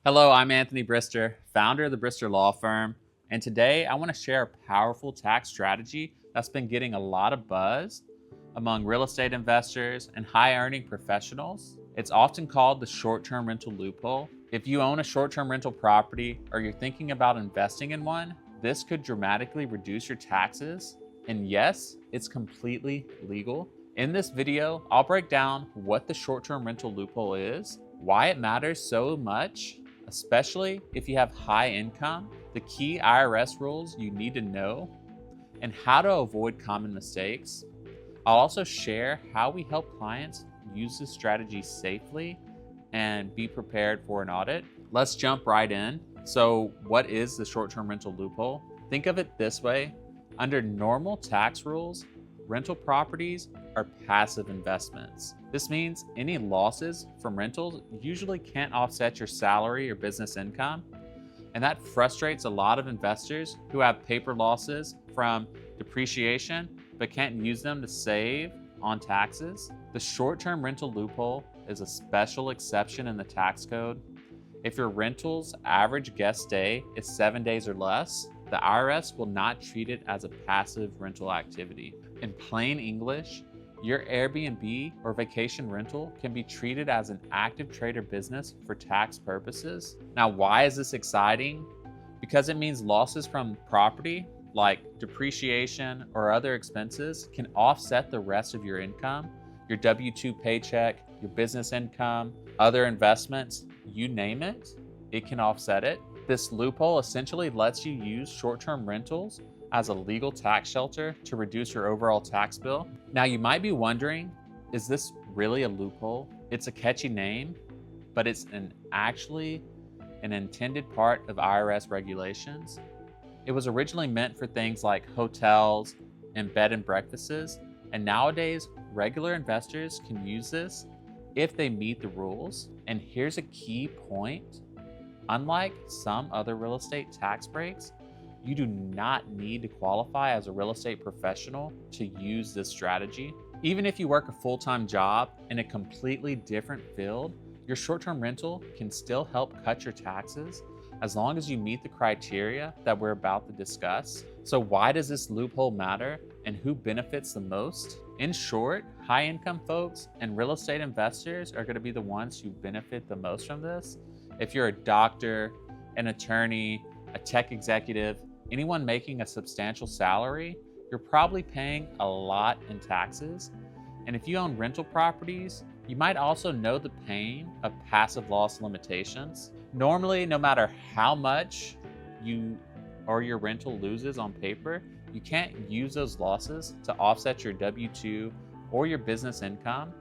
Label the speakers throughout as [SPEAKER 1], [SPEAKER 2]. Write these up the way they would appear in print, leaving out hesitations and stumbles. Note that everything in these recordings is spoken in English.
[SPEAKER 1] Hello, I'm Anthony Brister, founder of the Brister Law Firm, and today I want to share a powerful tax strategy that's been getting a lot of buzz among real estate investors and high-earning professionals. It's often called the short-term rental loophole. If you own a short-term rental property or you're thinking about investing in one, this could dramatically reduce your taxes. And yes, it's completely legal. In this video, I'll break down what the short-term rental loophole is, why it matters so much, especially if you have high income, the key IRS rules you need to know, and how to avoid common mistakes. I'll also share how we help clients use this strategy safely and be prepared for an audit. Let's jump right in. So, what is the short-term rental loophole? Think of it this way. Under normal tax rules, rental properties are passive investments. This means any losses from rentals usually can't offset your salary or business income. And that frustrates a lot of investors who have paper losses from depreciation but can't use them to save on taxes. The short-term rental loophole is a special exception in the tax code. If your rental's average guest stay is 7 days or less, the IRS will not treat it as a passive rental activity. In plain English, your Airbnb or vacation rental can be treated as an active trade or business for tax purposes. Now, why is this exciting? Because it means losses from property, like depreciation or other expenses, can offset the rest of your income, your W-2 paycheck, your business income, other investments, you name it, it can offset it. This loophole essentially lets you use short-term rentals as a legal tax shelter to reduce your overall tax bill. Now, you might be wondering, is this really a loophole? It's a catchy name, but it's actually an intended part of IRS regulations. It was originally meant for things like hotels and bed and breakfasts, and nowadays, regular investors can use this if they meet the rules. And here's a key point. Unlike some other real estate tax breaks, you do not need to qualify as a real estate professional to use this strategy. Even if you work a full-time job in a completely different field, your short-term rental can still help cut your taxes as long as you meet the criteria that we're about to discuss. So why does this loophole matter and who benefits the most? In short, high-income folks and real estate investors are going to be the ones who benefit the most from this. If you're a doctor, an attorney, a tech executive, anyone making a substantial salary, you're probably paying a lot in taxes. And if you own rental properties, you might also know the pain of passive loss limitations. Normally, no matter how much you or your rental loses on paper, you can't use those losses to offset your W-2 or your business income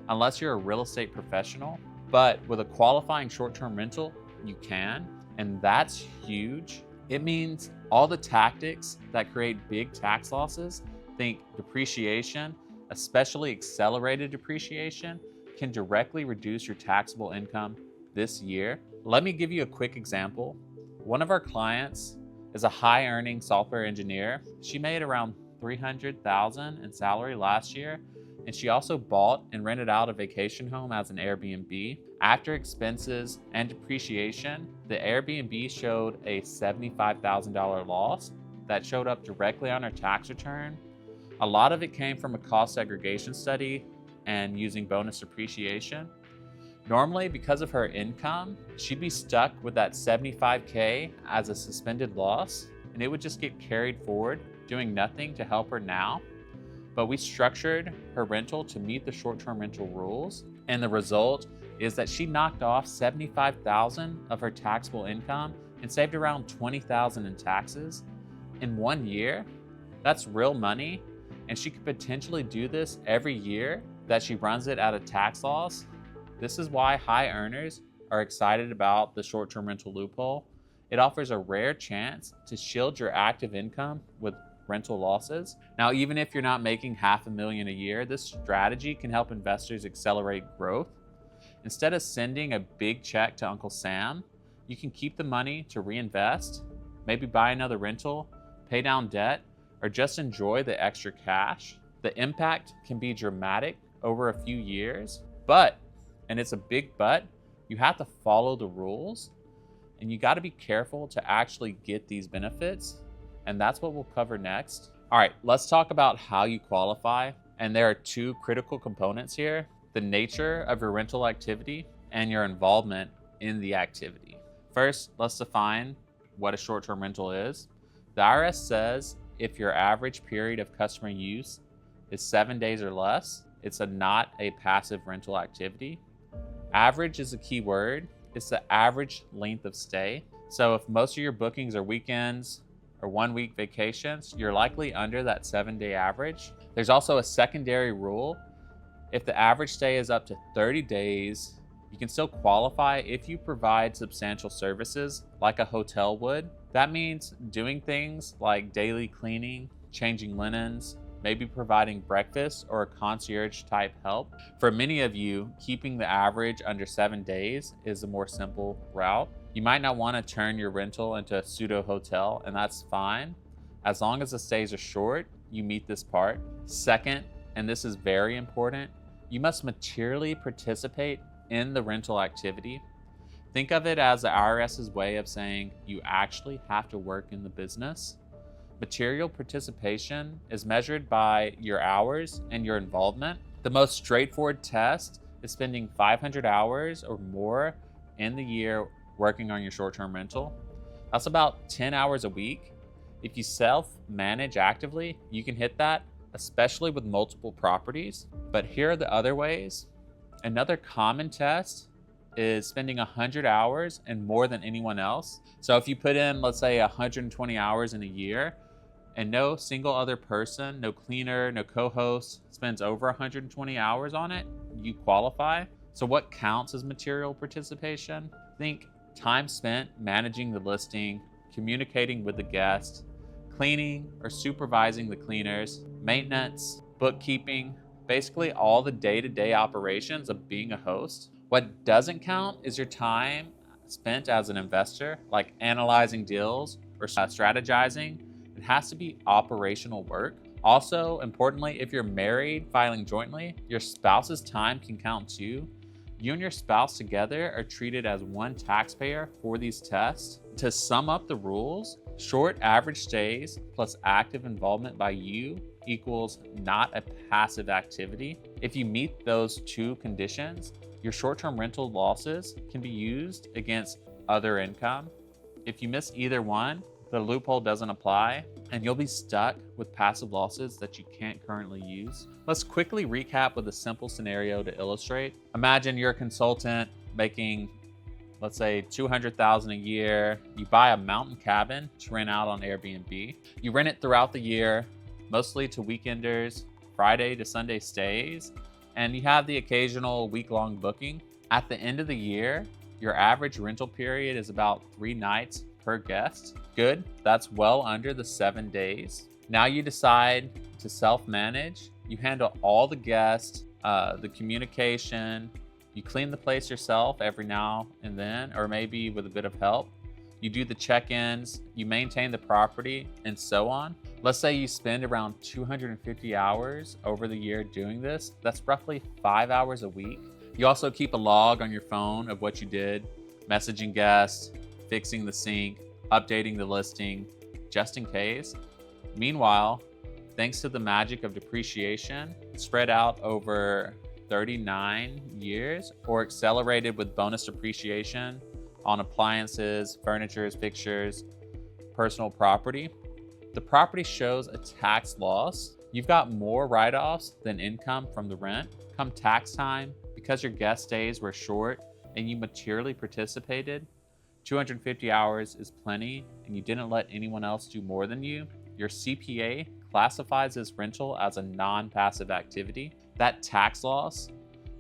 [SPEAKER 1] unless you're a real estate professional. But with a qualifying short-term rental, you can, and that's huge. It means all the tactics that create big tax losses, think depreciation, especially accelerated depreciation, can directly reduce your taxable income this year. Let me give you a quick example. One of our clients is a high-earning software engineer. She made around $300,000 in salary last year, and she also bought and rented out a vacation home as an Airbnb. After expenses and depreciation, the Airbnb showed a $75,000 loss that showed up directly on her tax return. A lot of it came from a cost segregation study and using bonus depreciation. Normally, because of her income, she'd be stuck with that $75K as a suspended loss, and it would just get carried forward, doing nothing to help her now. But we structured her rental to meet the short-term rental rules, and the result is that she knocked off $75,000 of her taxable income and saved around $20,000 in taxes. In 1 year, that's real money, and she could potentially do this every year that she runs it at a tax loss. This is why high earners are excited about the short-term rental loophole. It offers a rare chance to shield your active income with rental losses. Now, even if you're not making $500,000 a year, this strategy can help investors accelerate growth. Instead of sending a big check to Uncle Sam, you can keep the money to reinvest, maybe buy another rental, pay down debt, or just enjoy the extra cash. The impact can be dramatic over a few years, but, and it's a big but, you have to follow the rules. and you got to be careful to actually get these benefits. And that's what we'll cover next. All right, let's talk about how you qualify. And there are two critical components here: the nature of your rental activity and your involvement in the activity. First, let's define what a short-term rental is. The IRS says if your average period of customer use is 7 days or less, it's not a passive rental activity. Average is a key word. It's the average length of stay. So if most of your bookings are weekends or 1 week vacations, you're likely under that 7-day average. There's also a secondary rule. If the average stay is up to 30 days, you can still qualify if you provide substantial services like a hotel would. That means doing things like daily cleaning, changing linens, maybe providing breakfast or concierge type help. For many of you, keeping the average under 7 days is a more simple route. You might not want to turn your rental into a pseudo hotel, and that's fine. As long as the stays are short, you meet this part. Second, and this is very important, you must materially participate in the rental activity. Think of it as the IRS's way of saying you actually have to work in the business. Material participation is measured by your hours and your involvement. The most straightforward test is spending 500 hours or more in the year working on your short-term rental. That's about 10 hours a week. If you self-manage actively, you can hit that, especially with multiple properties. But here are the other ways. Another common test is spending 100 hours and more than anyone else. So if you put in, let's say 120 hours in a year, and no single other person, no cleaner, no co-host spends over 120 hours on it, you qualify. So what counts as material participation? Think time spent managing the listing, communicating with the guest, cleaning or supervising the cleaners, maintenance, bookkeeping, basically all the day-to-day operations of being a host. What doesn't count is your time spent as an investor, like analyzing deals or strategizing. It has to be operational work. Also, importantly, if you're married, filing jointly, your spouse's time can count too. You and your spouse together are treated as one taxpayer for these tests. To sum up the rules, short average stays plus active involvement by you equals not a passive activity. If you meet those two conditions, your short-term rental losses can be used against other income. If you miss either one, the loophole doesn't apply, and you'll be stuck with passive losses that you can't currently use. Let's quickly recap with a simple scenario to illustrate. Imagine you're a consultant making, let's say, $200,000 a year. You buy a mountain cabin to rent out on Airbnb. You rent it throughout the year, mostly to weekenders, Friday to Sunday stays, and you have the occasional week-long booking. At the end of the year, your average rental period is about 3 nights per guest. Good, that's well under the 7 days. Now you decide to self-manage. You handle all the guests, the communication. You clean the place yourself every now and then, or maybe with a bit of help. You do the check-ins, you maintain the property, and so on. Let's say you spend around 250 hours over the year doing this. That's roughly 5 hours a week. You also keep a log on your phone of what you did, messaging guests, fixing the sink, updating the listing, just in case. Meanwhile, thanks to the magic of depreciation, spread out over 39 years or accelerated with bonus depreciation on appliances, furniture, fixtures, personal property, the property shows a tax loss. You've got more write-offs than income from the rent. Come tax time, because your guest stays were short and you materially participated, 250 hours is plenty, and you didn't let anyone else do more than you, your CPA classifies this rental as a non-passive activity. That tax loss,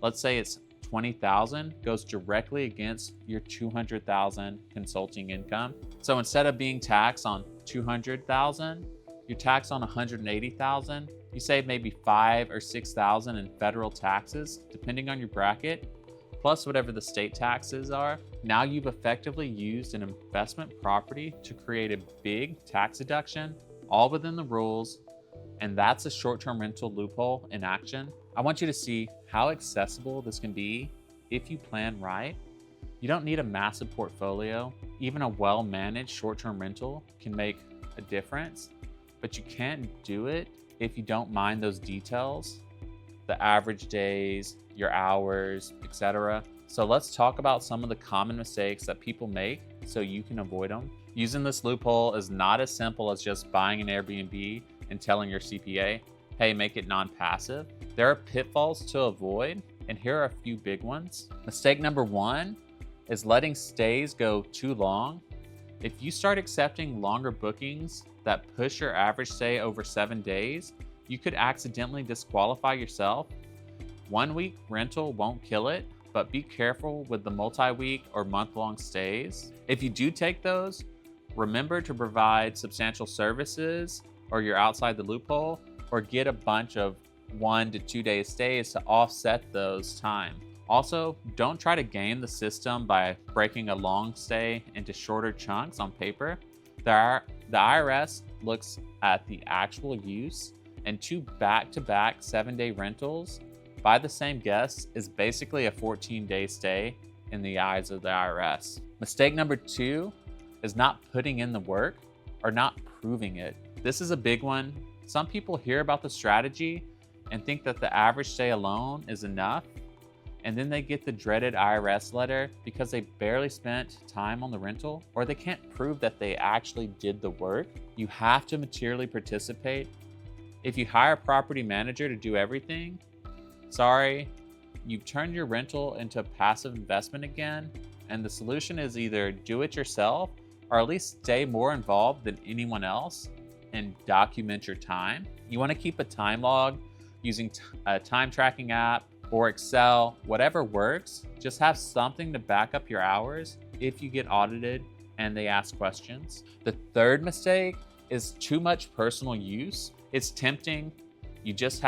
[SPEAKER 1] let's say it's $20,000, goes directly against your $200,000 consulting income. So instead of being taxed on $200,000, you're taxed on $180,000. You save maybe $5,000 or $6,000 in federal taxes, depending on your bracket, plus whatever the state taxes are. Now you've effectively used an investment property to create a big tax deduction, all within the rules, and that's a short-term rental loophole in action. I want you to see how accessible this can be if you plan right. You don't need a massive portfolio. Even a well-managed short-term rental can make a difference, but you can't do it if you don't mind those details, the average days, your hours, etc. So let's talk about some of the common mistakes that people make so you can avoid them. Using this loophole is not as simple as just buying an Airbnb and telling your CPA, hey, make it non-passive. There are pitfalls to avoid, and here are a few big ones. Mistake number one is letting stays go too long. If you start accepting longer bookings that push your average stay over 7 days, you could accidentally disqualify yourself. 1 week rental won't kill it, but be careful with the multi-week or month-long stays. If you do take those, remember to provide substantial services or you're outside the loophole, or get a bunch of 1 to 2 day stays to offset those time. Also, don't try to game the system by breaking a long stay into shorter chunks on paper. The IRS looks at the actual use, and 2 back-to-back 7-day rentals by the same guest is basically a 14-day stay in the eyes of the IRS. Mistake number 2 is not putting in the work or not proving it. This is a big one. Some people hear about the strategy and think that the average stay alone is enough, and then they get the dreaded IRS letter because they barely spent time on the rental or they can't prove that they actually did the work. You have to materially participate. If you hire a property manager to do everything, sorry, you've turned your rental into a passive investment again, and the solution is either do it yourself or at least stay more involved than anyone else and document your time. You want to keep a time log using a time tracking app or Excel, whatever works. Just have something to back up your hours if you get audited and they ask questions. The third mistake is too much personal use. It's tempting. You just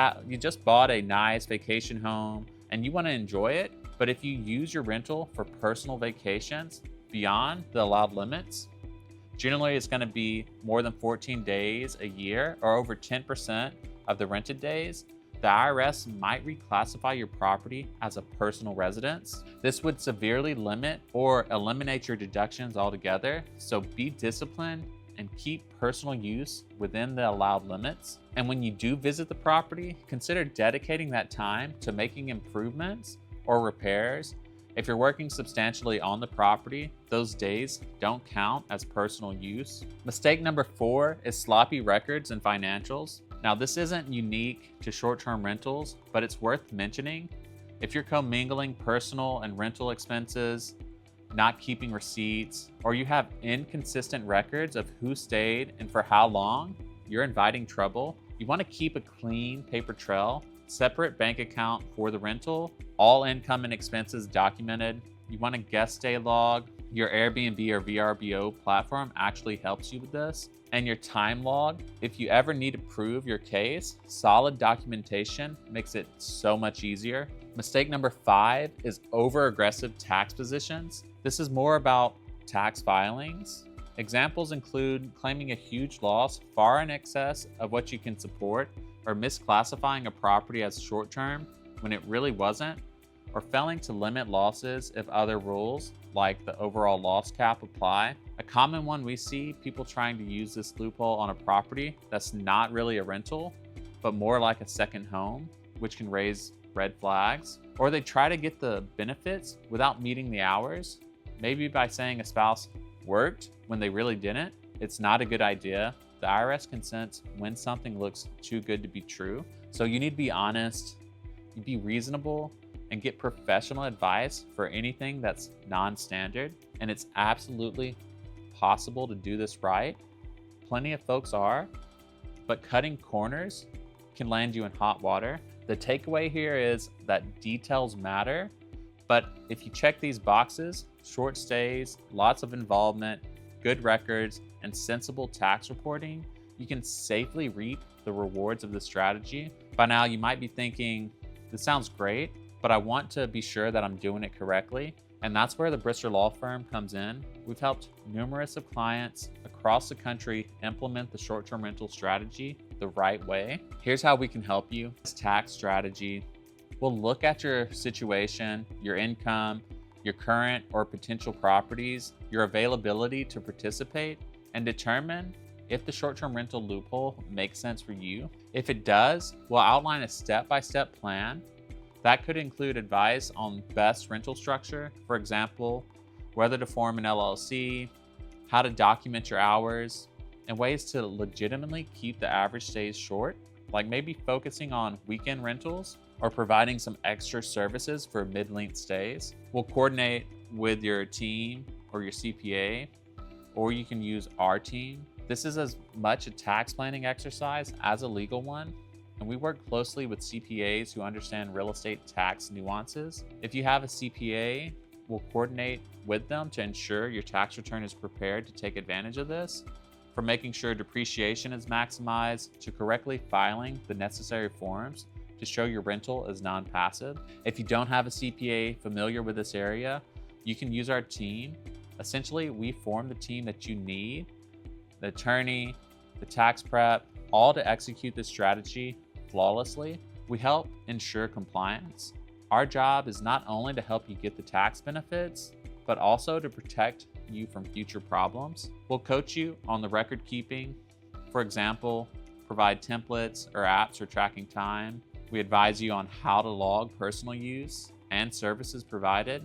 [SPEAKER 1] bought a nice vacation home and you want to enjoy it, but if you use your rental for personal vacations beyond the allowed limits, generally it's going to be more than 14 days a year or over 10% of the rented days, the IRS might reclassify your property as a personal residence. This would severely limit or eliminate your deductions altogether, so be disciplined and keep personal use within the allowed limits. And when you do visit the property, consider dedicating that time to making improvements or repairs. If you're working substantially on the property, those days don't count as personal use. Mistake number 4 is sloppy records and financials. Now, this isn't unique to short-term rentals, but it's worth mentioning. If you're commingling personal and rental expenses, not keeping receipts, or you have inconsistent records of who stayed and for how long, you're inviting trouble. You want to keep a clean paper trail, separate bank account for the rental, all income and expenses documented. You want a guest stay log. Your Airbnb or VRBO platform actually helps you with this. And your time log. If you ever need to prove your case, solid documentation makes it so much easier. Mistake number 5 is over-aggressive tax positions. This is more about tax filings. Examples include claiming a huge loss far in excess of what you can support, or misclassifying a property as short-term when it really wasn't, or failing to limit losses if other rules, like the overall loss cap, apply. A common one we see people trying to use this loophole on a property that's not really a rental, but more like a second home, which can raise red flags. Or they try to get the benefits without meeting the hours, maybe by saying a spouse worked when they really didn't. It's not a good idea. The IRS can sense when something looks too good to be true. So you need to be honest, you be reasonable, and get professional advice for anything that's non-standard. And it's absolutely possible to do this right. Plenty of folks are, but cutting corners can land you in hot water. The takeaway here is that details matter, but if you check these boxes, short stays, lots of involvement, good records, and sensible tax reporting, you can safely reap the rewards of this strategy. By now, you might be thinking, this sounds great, but I want to be sure that I'm doing it correctly. And that's where the Brister Law Firm comes in. We've helped numerous of clients across the country implement the short-term rental strategy the right way. Here's how we can help you. This tax strategy will look at your situation, your income, your current or potential properties, your availability to participate, and determine if the short-term rental loophole makes sense for you. If it does, we'll outline a step-by-step plan that could include advice on best rental structure, for example, whether to form an LLC, how to document your hours, and ways to legitimately keep the average stays short, like maybe focusing on weekend rentals or providing some extra services for mid-length stays. We'll coordinate with your team or your CPA, or you can use our team. This is as much a tax planning exercise as a legal one, and we work closely with CPAs who understand real estate tax nuances. If you have a CPA, we'll coordinate with them to ensure your tax return is prepared to take advantage of this, from making sure depreciation is maximized to correctly filing the necessary forms to show your rental is non-passive. If you don't have a CPA familiar with this area, you can use our team. Essentially, we form the team that you need, the attorney, the tax prep, all to execute this strategy flawlessly. We help ensure compliance. Our job is not only to help you get the tax benefits, but also to protect you from future problems. We'll coach you on the record keeping. For example, provide templates or apps for tracking time. We advise you on how to log personal use and services provided,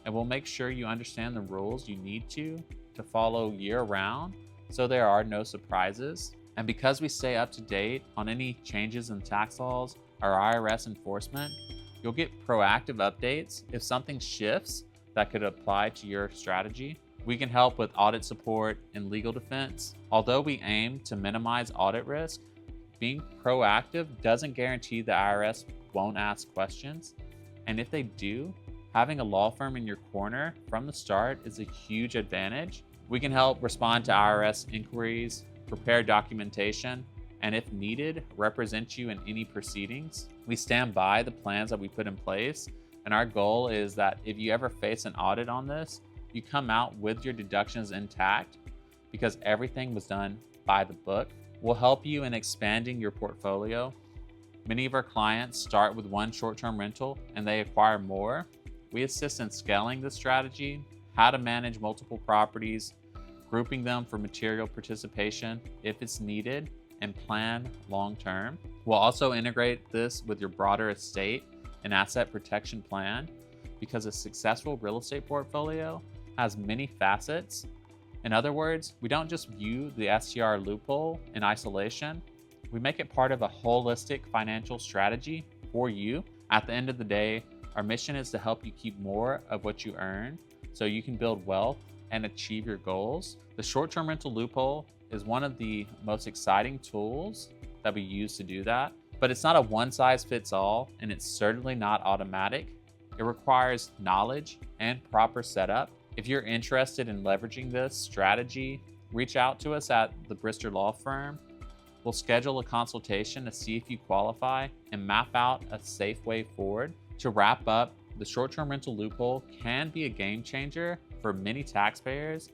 [SPEAKER 1] and we'll make sure you understand the rules you need to follow year-round so there are no surprises. And because we stay up to date on any changes in tax laws or IRS enforcement, you'll get proactive updates if something shifts that could apply to your strategy. We can help with audit support and legal defense. Although we aim to minimize audit risk, being proactive doesn't guarantee the IRS won't ask questions. And if they do, having a law firm in your corner from the start is a huge advantage. We can help respond to IRS inquiries, prepare documentation, and if needed, represent you in any proceedings. We stand by the plans that we put in place, and our goal is that if you ever face an audit on this, you come out with your deductions intact because everything was done by the book. We'll help you in expanding your portfolio. Many of our clients start with one short-term rental and they acquire more. We assist in scaling this strategy, how to manage multiple properties, grouping them for material participation if it's needed, and plan long-term. We'll also integrate this with your broader estate and asset protection plan because a successful real estate portfolio has many facets. In other words, we don't just view the STR loophole in isolation. We make it part of a holistic financial strategy for you. At the end of the day, our mission is to help you keep more of what you earn so you can build wealth and achieve your goals. The short-term rental loophole is one of the most exciting tools that we use to do that, but it's not a one-size-fits-all, and it's certainly not automatic. It requires knowledge and proper setup. If you're interested in leveraging this strategy, reach out to us at the Brister Law Firm. We'll schedule a consultation to see if you qualify and map out a safe way forward. To wrap up, the short-term rental loophole can be a game changer for many taxpayers.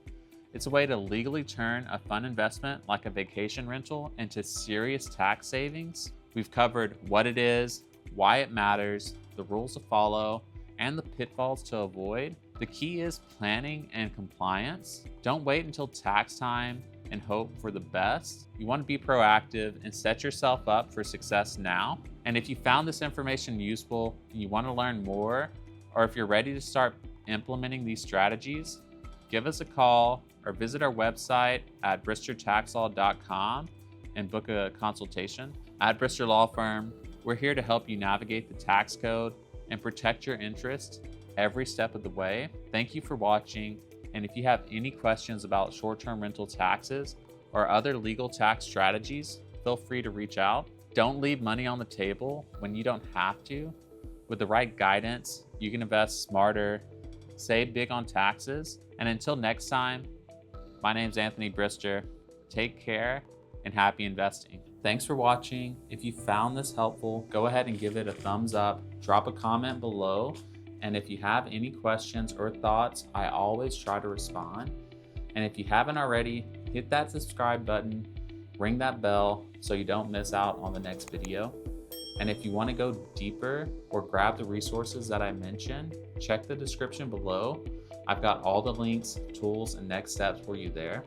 [SPEAKER 1] It's a way to legally turn a fun investment like a vacation rental into serious tax savings. We've covered what it is, why it matters, the rules to follow, and the pitfalls to avoid. The key is planning and compliance. Don't wait until tax time and hope for the best. You want to be proactive and set yourself up for success now. And if you found this information useful and you want to learn more, or if you're ready to start implementing these strategies, give us a call or visit our website at bristertaxlaw.com and book a consultation. At Brister Law Firm, we're here to help you navigate the tax code and protect your interests every step of the way. Thank you for watching. And if you have any questions about short-term rental taxes or other legal tax strategies, feel free to reach out. Don't leave money on the table when you don't have to. With the right guidance, you can invest smarter, save big on taxes. And until next time, my name's Anthony Brister. Take care and happy investing. Thanks for watching. If you found this helpful, go ahead and give it a thumbs up, drop a comment below. And if you have any questions or thoughts, I always try to respond. And if you haven't already, hit that subscribe button, ring that bell so you don't miss out on the next video. And if you want to go deeper or grab the resources that I mentioned, check the description below. I've got all the links, tools, and next steps for you there.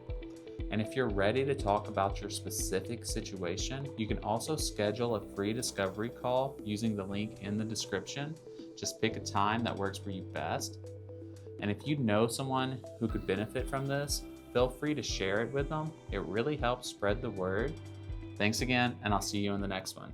[SPEAKER 1] And if you're ready to talk about your specific situation, you can also schedule a free discovery call using the link in the description. Just pick a time that works for you best. And if you know someone who could benefit from this, feel free to share it with them. It really helps spread the word. Thanks again, and I'll see you in the next one.